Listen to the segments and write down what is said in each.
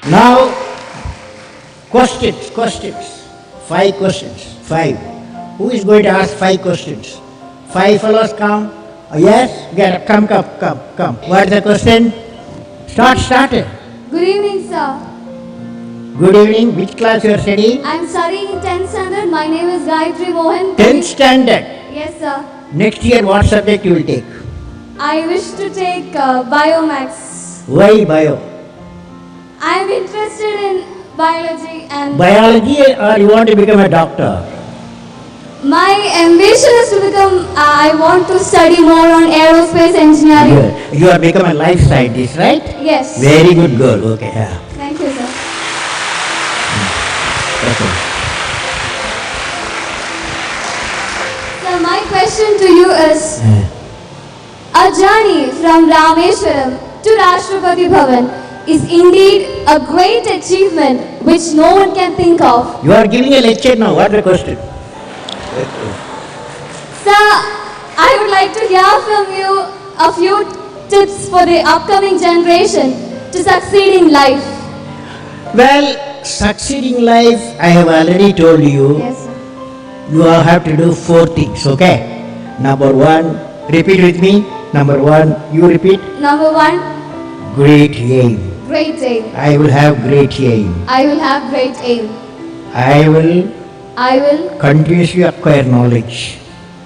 Now, questions. 5 questions. 5. Who is going to ask 5 questions? 5 fellows come. Yes? Come. What is the question? Start it. Good evening, sir. Good evening. Which class you are studying? I'm studying in 10th standard. My name is Gayatri Mohan. 10th standard. Yes, sir. Next year, what subject you will take? I wish to take Biomax. Why bio? I'm interested in biology and Biology, or you want to become a doctor? my ambition is to become, I want to study more on aerospace engineering. You are become a life scientist, right? Yes. Very good girl. Okay. Yeah. Thank you, sir. Okay. So my question to you is, a journey from Rameshwaram to Rashtrapati Bhavan is indeed a great achievement which no one can think of. You are giving a lecture now. What is the question? Sir, I would like to hear from you a few tips for the upcoming generation to succeed in life. Well, succeeding life, I have already told you. Yes, sir. You have to do 4 things, okay? Number 1, repeat with me. Number 1, you repeat. Number 1, Great aim. great aim. I will have great aim. I will have great aim. I will I will continuously acquire knowledge.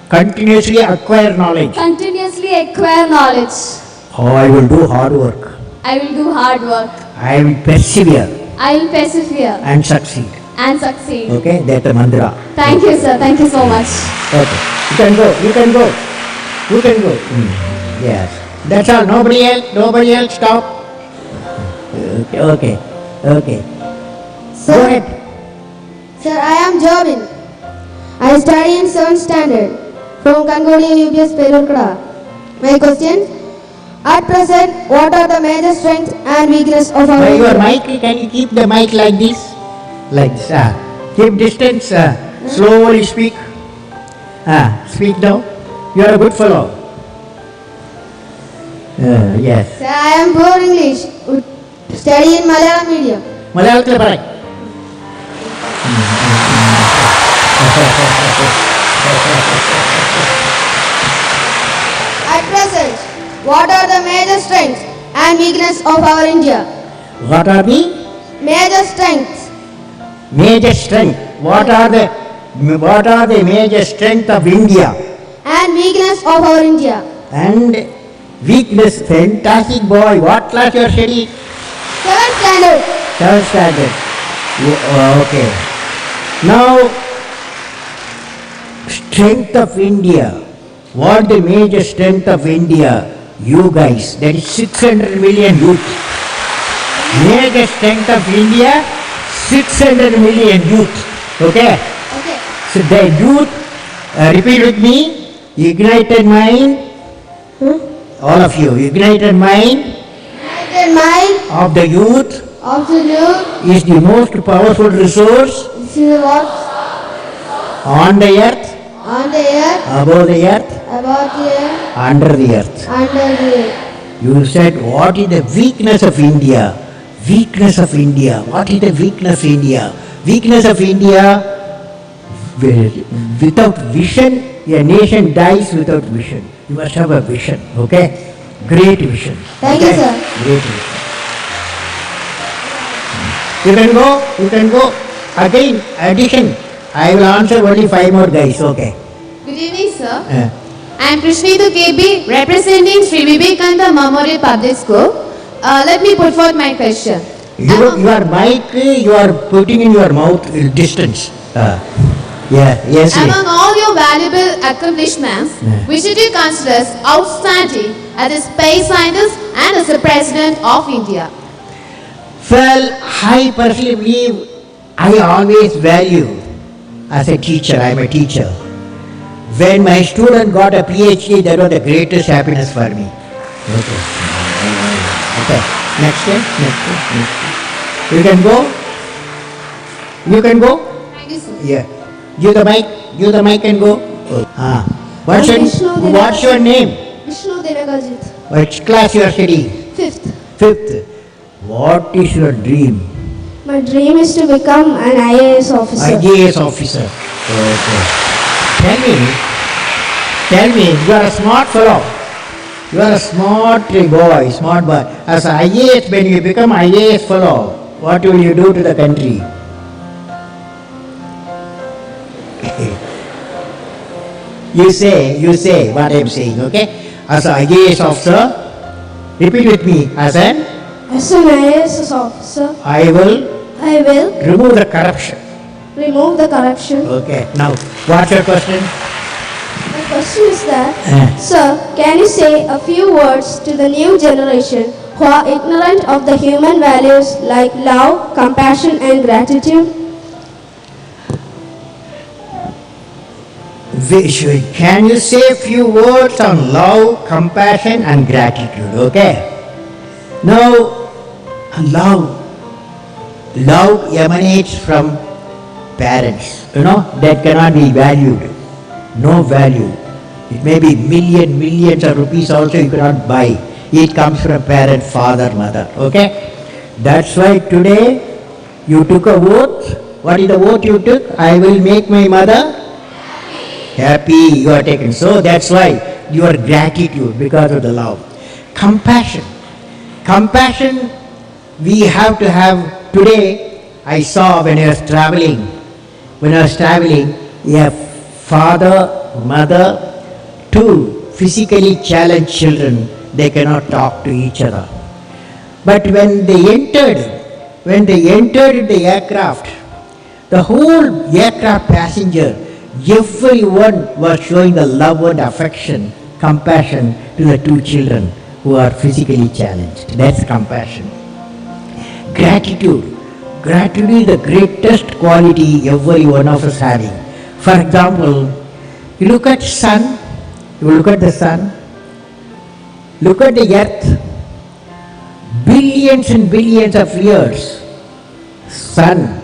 Continuously acquire knowledge. continuously acquire knowledge. Oh, I will do hard work. I will do hard work. I will persevere I will persevere and succeed. and succeed. Okay, that's the mantra. Thank you, sir. Thank you so much. Okay, you can go. You can go. Yes, that's all. Nobody else. Stop. Okay. Sir, Go ahead. Sir, I am Jobin. I study in 7th standard from Kangodi UPS Pelurkada. My question: at present, what are the major strengths and weaknesses of our Your India? mic, can you keep the mic like this? Like this. Keep distance. Slowly speak. Speak now. You are a good fellow. Yes. Sir, I am poor English. Study in Malayalam medium. മലയാളത്തിൽ പറ. At present, what are the major strengths and weaknesses of our India? What are the Major strengths major strength? What are the major strength of India? and weakness of our India. And weakness? Fantastic boy. What class you are studying? 7th standard. 7th standard. Okay. Now, strength of India. What the major strength of India? You guys. That is 600 million youth. Major strength of India, 600 million youth. Okay? Okay. So the youth, repeat with me, ignited mind, all of you, ignited mind United mind of the youth of the youth is the most powerful resource is what on the earth, on the earth, above the earth, about the earth, under the earth. under the earth. You said, what is the weakness of India? Weakness of India. What is the weakness of India? Weakness of India, without vision, a nation dies without vision. You must have a vision, okay? Great vision. Thank you, okay? sir. Great vision. You can go. Again, addition. I will answer only 5 more guys, okay? Good evening, sir. Uh, I am Krishnita KB, representing Sri Vivekananda Memorial Public School. Let me put forth my question. your mic, you are putting in your mouth distance. Yes. Among all your valuable accomplishments, Yeah. which do you consider as outstanding as a space scientist and as a president of India? Well, I personally believe I always value as a teacher. I am a teacher. When my student got a PhD, that was the greatest happiness for me. Okay. Next one. You can go. Thank you, sir. Yeah. Give the mic and go. What's your name? Vishnu Devagajit. Which class you are studying? 5th. 5th. What is your dream? My dream is to become an IAS officer. IAS officer. Okay. Tell me, you are a smart fellow. You are a smart boy. As an IAS, when you become IAS fellow, what will you do to the country? You say what I am saying, okay? As an IAS officer, repeat with me. As an IAS officer, I will I will remove the corruption. remove the corruption. Okay. Now, what's your question? My question is that, Eh. sir, can you say a few words to the new generation who are ignorant of the human values like love, compassion and gratitude? Can you say a few words on love, compassion and gratitude? Okay. Now, love emanates from parents, that cannot be valued. No value. It may be millions of rupees also you cannot buy. It comes from parent, father, mother. Okay? That's why today you took a oath. What is the oath you took? I will make my mother happy. You are taken. So that's why your gratitude because of the love. Compassion. Compassion we have to have today. I saw when I was traveling, a father, mother, two physically challenged children, they cannot talk to each other. But when they entered the aircraft, the whole aircraft passenger, everyone was showing the love and affection, compassion to the two children who are physically challenged. That's compassion. Gratitude. Gratitude is the greatest quality every one of us having. For example, you look at the sun, look at the earth, billions and billions of years, sun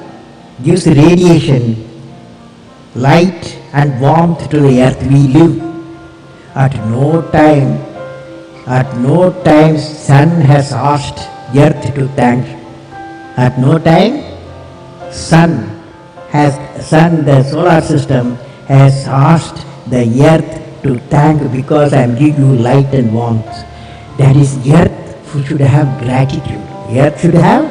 gives radiation, light and warmth to the earth we live. At no time sun has asked earth to thank. At no time the solar system has asked the earth to thank because I am giving you light and warmth. That is, earth should have gratitude. Earth should have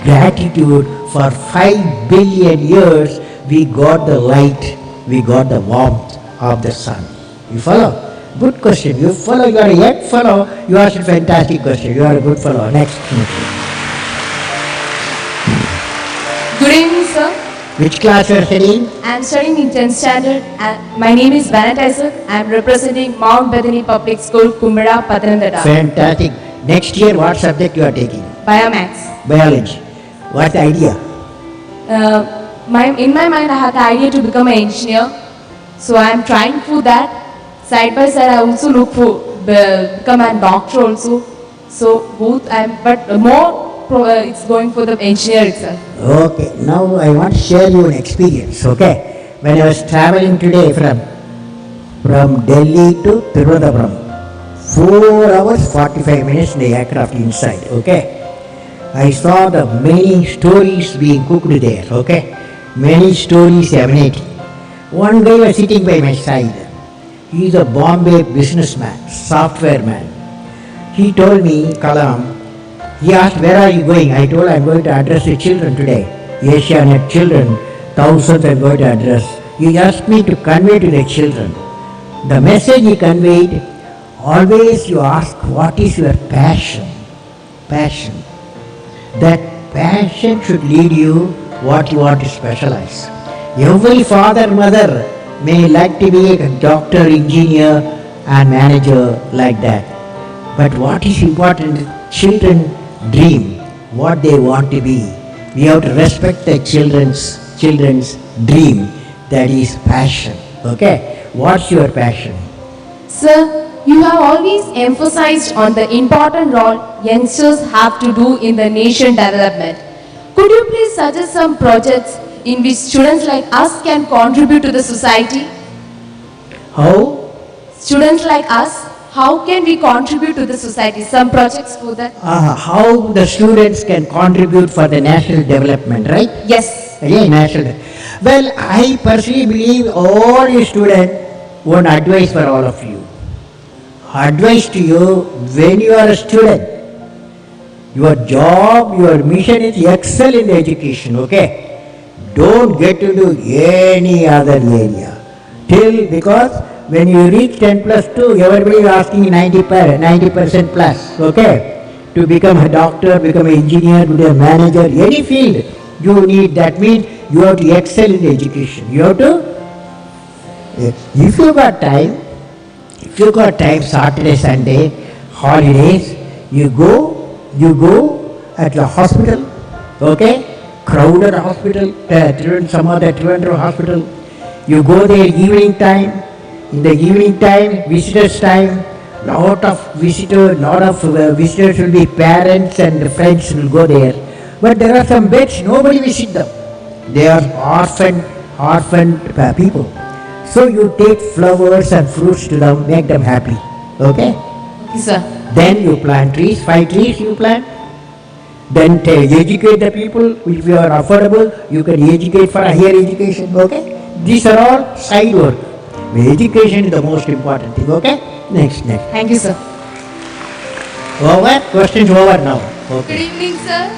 gratitude. For 5 billion years we got the light, we got the warmth of the sun. You follow? Good question. You follow, you are a young fellow, you asked a fantastic question. You are a good fellow. Next. Good evening, sir. Which class you are studying? I am studying in 10th standard and my name is Vanat Isaac. I am representing Mount Bethany Public School, Kumbada, Pathanamthitta. Fantastic. Next year, what subject you are taking? Biomax. Biology. What's the idea? In my mind, I had the idea to become an engineer. So I am trying for that. Side by side, I also look for become a doctor also. So both but more it's going for the engineer itself. Okay, now I want to share you an experience, okay? When I was traveling today from Delhi to Thiruvananthapuram, 4 hours 45 minutes in the aircraft inside, okay? I saw the many stories being cooked there, okay? Many stories emanating. One guy was sitting by my side. He is a Bombay businessman, software man. He told me, Kalam, he asked, where are you going? I told, I am going to address the children today. Asianet children, thousands I am going to address. He asked me to convey to the children. The message he conveyed, always you ask, what is your passion? Passion. That passion should lead you what you want to specialize. Every father, mother may like to be a doctor, engineer and manager like that. But what is important, children dream what they want to be. We have to respect the children's dream, that is passion. Okay? What's your passion? Sir, you have always emphasized on the important role youngsters have to do in the nation development. Could you please suggest some projects in which students like us can contribute to the society? How? Students like us how can we contribute to the society? Some projects for that? How the students can contribute for the national development, right? Yes. Yeah, national. Well, I personally believe all you students, one advice for all of you. Advice to you, when you are a student, your job, your mission is excel in education, okay? Don't get into any other area. Because when you reach 10 plus 2, everybody is asking 90% plus, okay? To become a doctor, become an engineer, become a manager, any field you need. That means you have to excel in education. You have to, if you got time, Saturday, Sunday, holidays, you go at the hospital, okay? Crowded hospital, some other Trivandrum hospital. You go there evening time. In the evening time, visitors time, lot of visitors will be parents and friends will go there. But there are some beds, nobody visit them. They are orphaned people. So you take flowers and fruits to them, make them happy. Okay? Okay, sir. Then you plant trees, 5 trees you plant. Then educate the people. If you are affordable, you can educate for higher education. Okay? These are all side work. Education is the most important thing. Okay? Next. Thank you, sir. Over? Questions over now. Good Okay. evening, sir.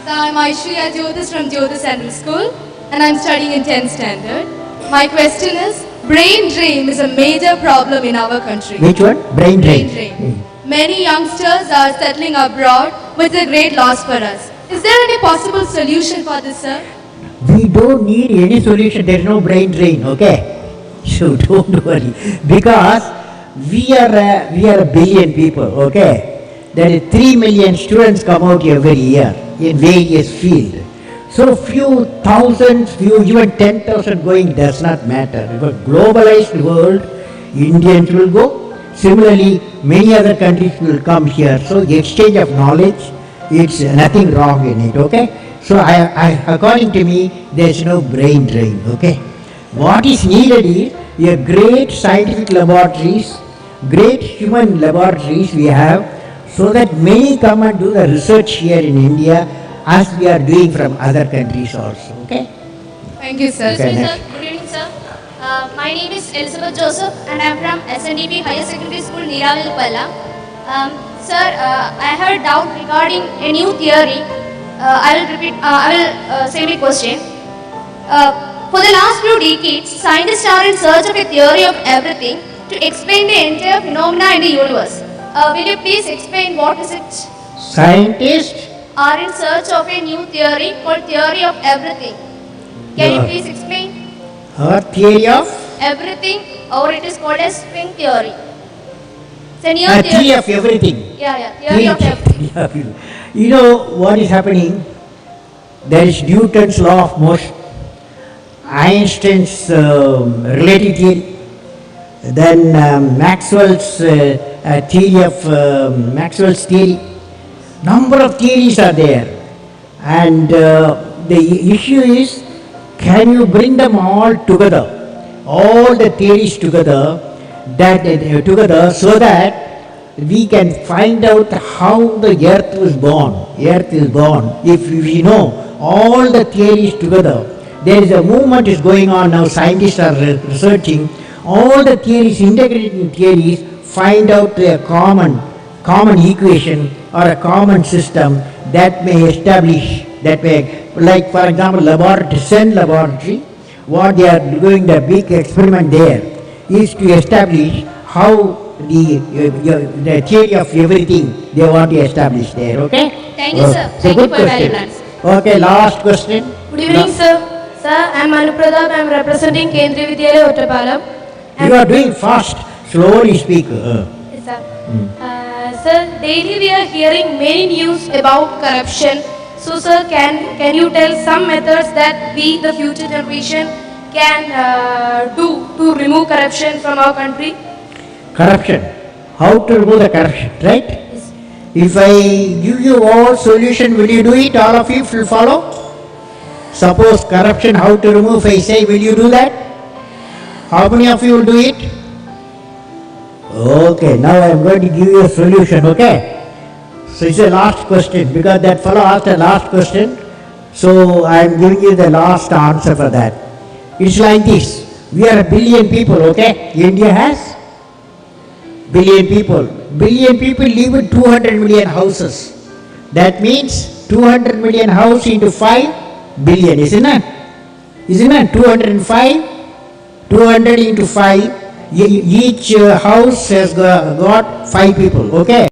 So I'm Aishwarya Jyotis from Jyotis Central School, and I'm studying in 10th standard. My question is, brain drain is a major problem in our country. Which one? Brain drain. Brain drain. Many youngsters are settling abroad, which is a great loss for us. Is there any possible solution for this, sir? We don't need any solution. There is no brain drain. Okay? So don't worry. Because we are a billion people. Okay? There are 3 million students come out every year in various fields. So few thousands, even 10,000 going does not matter. Because globalized world, Indians will go. Similarly, many other countries will come here. So exchange of knowledge, it's nothing wrong in it. Okay? So according to me, there is no brain drain. Okay? What is needed is a great scientific laboratories, great human laboratories we have, so that many come and do the research here in India as we are doing from other countries also. Okay? Thank you, sir. Okay, Excuse me, next. sir. Good evening, sir. My name is Elizabeth Joseph, and I am from SNDP Higher Secondary School, Neeravilpalla. Sir, I have a doubt regarding a new theory. I will say my question. For the last few decades, scientists are in search of a theory of everything to explain the entire phenomena in the universe. Will you please explain what is it? Scientists Are in search of a new theory called theory of everything. Can you Yeah. please explain? or theory of Everything, or it is called as string theory. It's a new theory of everything. Yeah, theory of everything. Theory of everything. You know what is happening? There is Newton's law of motion, Einstein's relativity theory, then Maxwell's theory of Maxwell's theory. Number of theories are there, and the issue is, can you bring them all together, all the theories together, so that we can find out how the earth was born. Earth is born. If we know all the theories together, there is a movement is going on now. Scientists are researching all the theories, integrating theories, find out a common equation or a common system that may establish, that may, like for example, CERN laboratory, what they are doing, the big experiment there is to establish how the theory of everything they want to establish there. Okay? Thank you, sir. So Thank you good for your question. valuable answer. Okay, last question. Good evening, sir. Sir, I am Anupradap. I am representing Kendriya Vidyalaya, Ottapalam. You are doing fast. Slowly speak. Yes, sir. Sir, daily we are hearing many news about corruption. So, sir, can you tell some methods that we, the future generation, can do to remove corruption from our country? Corruption. How to remove the corruption, right? If I give you all solution, will you do it? All of you will follow? Suppose corruption, how to remove, if I say, will you do that? How many of you will do it? Okay, now I am going to give you a solution, okay? So it's the last question because that fellow asked the last question. So I am giving you the last answer for that. It's like this. We are a billion people, okay? India has billion people. Billion people live in 200 million houses. That means 200 million house into 5 billion, isn't it? Isn't it? 205, 200 into 5. Each house has got 5 people, okay?